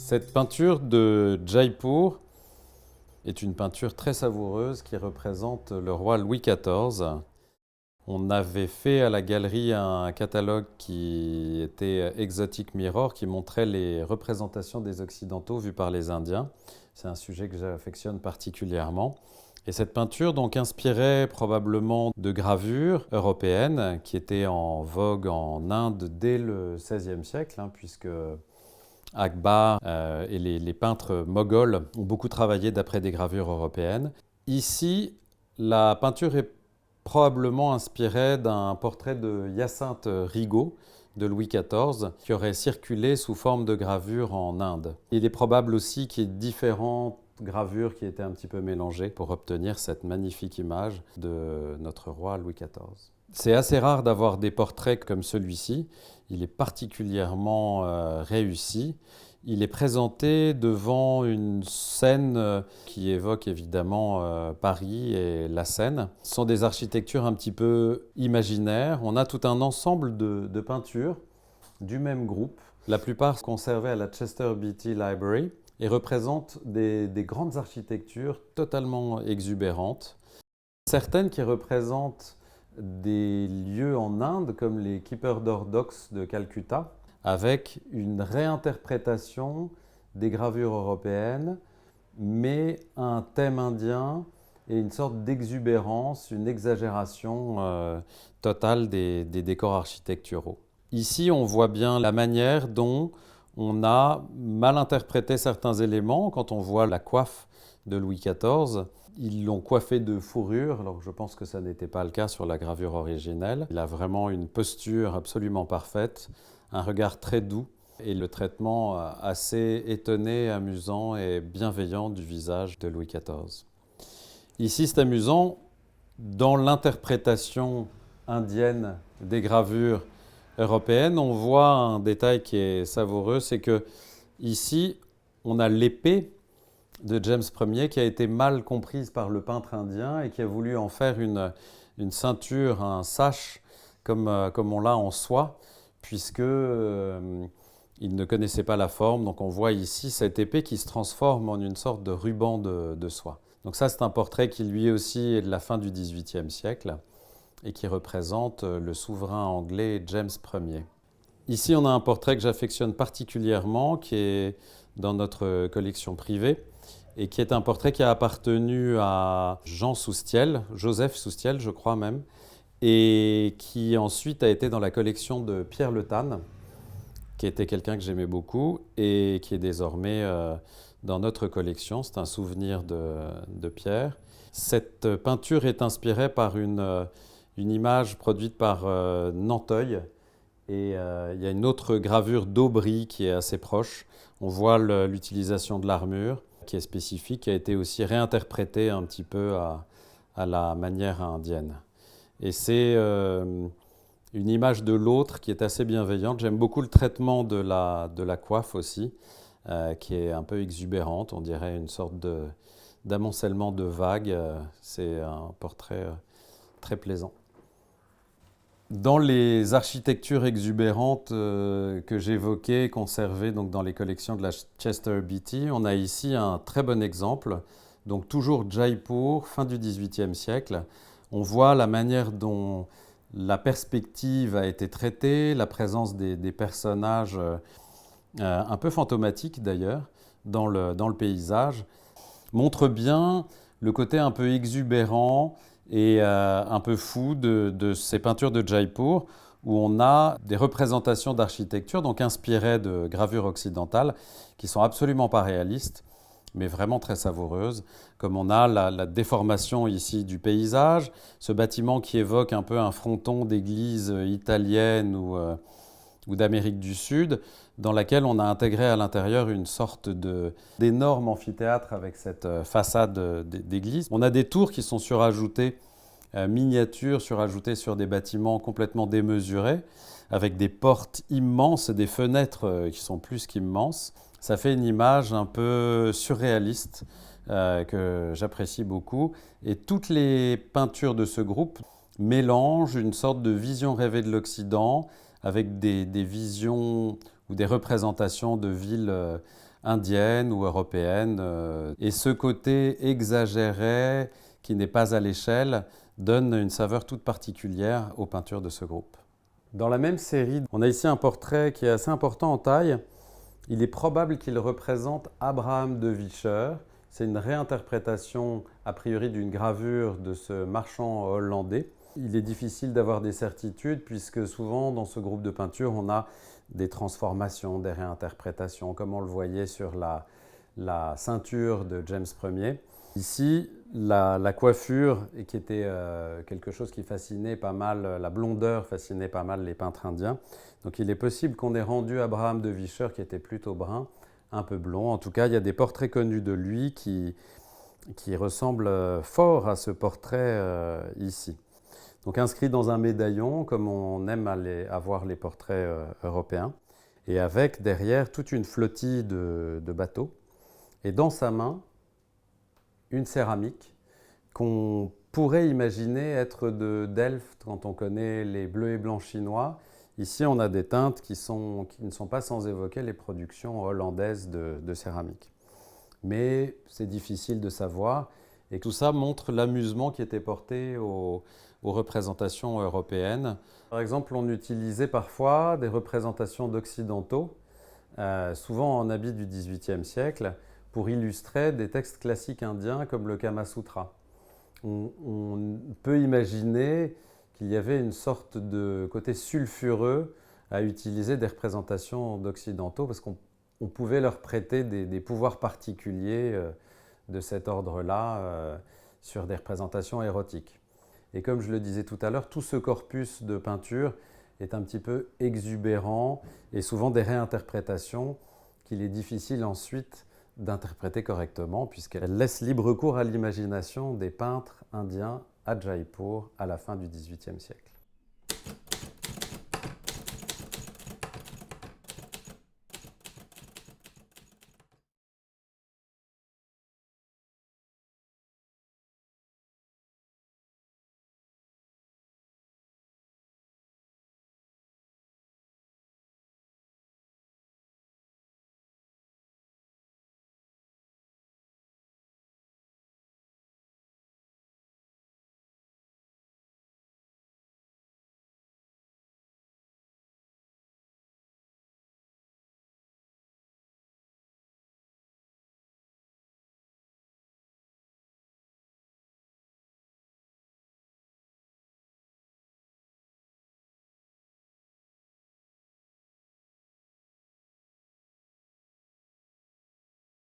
Cette peinture de Jaipur est une peinture très savoureuse qui représente le roi Louis XIV. On avait fait à la galerie un catalogue qui était Exotic Mirror, qui montrait les représentations des Occidentaux vues par les Indiens. C'est un sujet que j'affectionne particulièrement. Et cette peinture donc inspirait probablement de gravures européennes qui étaient en vogue en Inde dès le XVIe siècle, puisque Akbar et les peintres moghols ont beaucoup travaillé d'après des gravures européennes. Ici, la peinture est probablement inspirée d'un portrait de Hyacinthe Rigaud de Louis XIV qui aurait circulé sous forme de gravure en Inde. Il est probable aussi qu'il y ait différentes gravures qui étaient un petit peu mélangées pour obtenir cette magnifique image de notre roi Louis XIV. C'est assez rare d'avoir des portraits comme celui-ci. Il est particulièrement réussi. Il est présenté devant une scène qui évoque évidemment Paris et la Seine. Ce sont des architectures un petit peu imaginaires. On a tout un ensemble de peintures du même groupe. La plupart conservées à la Chester Beatty Library et représentent des grandes architectures totalement exubérantes. Certaines qui représentent des lieux en Inde comme les Keepers d'Or Docks de Calcutta, avec une réinterprétation des gravures européennes, mais un thème indien et une sorte d'exubérance, une exagération totale des décors architecturaux. Ici, on voit bien la manière dont on a mal interprété certains éléments. Quand on voit la coiffe de Louis XIV, ils l'ont coiffé de fourrure, alors je pense que ça n'était pas le cas sur la gravure originelle. Il a vraiment une posture absolument parfaite, un regard très doux et le traitement assez étonné, amusant et bienveillant du visage de Louis XIV. Ici, c'est amusant, dans l'interprétation indienne des gravures européennes, on voit un détail qui est savoureux, c'est que ici, on a l'épée de James Ier qui a été mal comprise par le peintre indien et qui a voulu en faire une ceinture, un sash, comme on l'a en soie, puisque il ne connaissait pas la forme. Donc on voit ici cette épée qui se transforme en une sorte de ruban de soie. Donc ça, c'est un portrait qui lui aussi est de la fin du XVIIIe siècle et qui représente le souverain anglais James Ier. Ici, on a un portrait que j'affectionne particulièrement, qui est dans notre collection privée, et qui est un portrait qui a appartenu à Jean Soustiel, Joseph Soustiel, je crois même, et qui ensuite a été dans la collection de Pierre Le Tann, qui était quelqu'un que j'aimais beaucoup, et qui est désormais dans notre collection. C'est un souvenir de Pierre. Cette peinture est inspirée par une image produite par Nanteuil, et il y a une autre gravure d'Aubry qui est assez proche. On voit l'utilisation de l'armure, qui est spécifique, qui a été aussi réinterprétée un petit peu à la manière indienne. Et c'est une image de l'autre qui est assez bienveillante. J'aime beaucoup le traitement de la coiffe aussi, qui est un peu exubérante, on dirait une sorte d'amoncellement de vagues. C'est un portrait très plaisant. Dans les architectures exubérantes que j'évoquais, conservées donc dans les collections de la Chester Beatty, on a ici un très bon exemple. Donc toujours Jaipur, fin du XVIIIe siècle. On voit la manière dont la perspective a été traitée, la présence des personnages un peu fantomatiques d'ailleurs dans le paysage, montre bien le côté un peu exubérant et un peu fou de ces peintures de Jaipur, où on a des représentations d'architecture, donc inspirées de gravures occidentales, qui sont absolument pas réalistes, mais vraiment très savoureuses, comme on a la déformation ici du paysage, ce bâtiment qui évoque un peu un fronton d'église italienne ou d'Amérique du Sud, dans laquelle on a intégré à l'intérieur une sorte d'énorme amphithéâtre avec cette façade d'église. On a des tours qui sont surajoutées, miniatures surajoutées sur des bâtiments complètement démesurés, avec des portes immenses et des fenêtres qui sont plus qu'immenses. Ça fait une image un peu surréaliste que j'apprécie beaucoup. Et toutes les peintures de ce groupe mélangent une sorte de vision rêvée de l'Occident avec des visions ou des représentations de villes indienne ou européenne. Et ce côté exagéré, qui n'est pas à l'échelle, donne une saveur toute particulière aux peintures de ce groupe. Dans la même série, on a ici un portrait qui est assez important en taille. Il est probable qu'il représente Abraham de Visscher. C'est une réinterprétation a priori d'une gravure de ce marchand hollandais. Il est difficile d'avoir des certitudes puisque souvent dans ce groupe de peintures on a des transformations, des réinterprétations, comme on le voyait sur la ceinture de James Ier. Ici, la coiffure, qui était quelque chose qui fascinait pas mal, la blondeur fascinait pas mal les peintres indiens. Donc il est possible qu'on ait rendu Abraham de Visscher, qui était plutôt brun, un peu blond. En tout cas, il y a des portraits connus de lui qui ressemblent fort à ce portrait ici. Donc inscrit dans un médaillon, comme on aime avoir les portraits européens, et avec derrière toute une flottille de bateaux. Et dans sa main, une céramique qu'on pourrait imaginer être de Delft quand on connaît les bleus et blancs chinois. Ici, on a des teintes qui ne sont pas sans évoquer les productions hollandaises de céramique. Mais c'est difficile de savoir. Et tout ça montre l'amusement qui était porté aux représentations européennes. Par exemple, on utilisait parfois des représentations d'occidentaux, souvent en habit du XVIIIe siècle, pour illustrer des textes classiques indiens comme le Kama Sutra. On peut imaginer qu'il y avait une sorte de côté sulfureux à utiliser des représentations d'occidentaux parce qu'on pouvait leur prêter des pouvoirs particuliers de cet ordre-là sur des représentations érotiques. Et comme je le disais tout à l'heure, tout ce corpus de peinture est un petit peu exubérant et souvent des réinterprétations qu'il est difficile ensuite d'interpréter correctement puisqu'elle laisse libre cours à l'imagination des peintres indiens à Jaipur à la fin du XVIIIe siècle.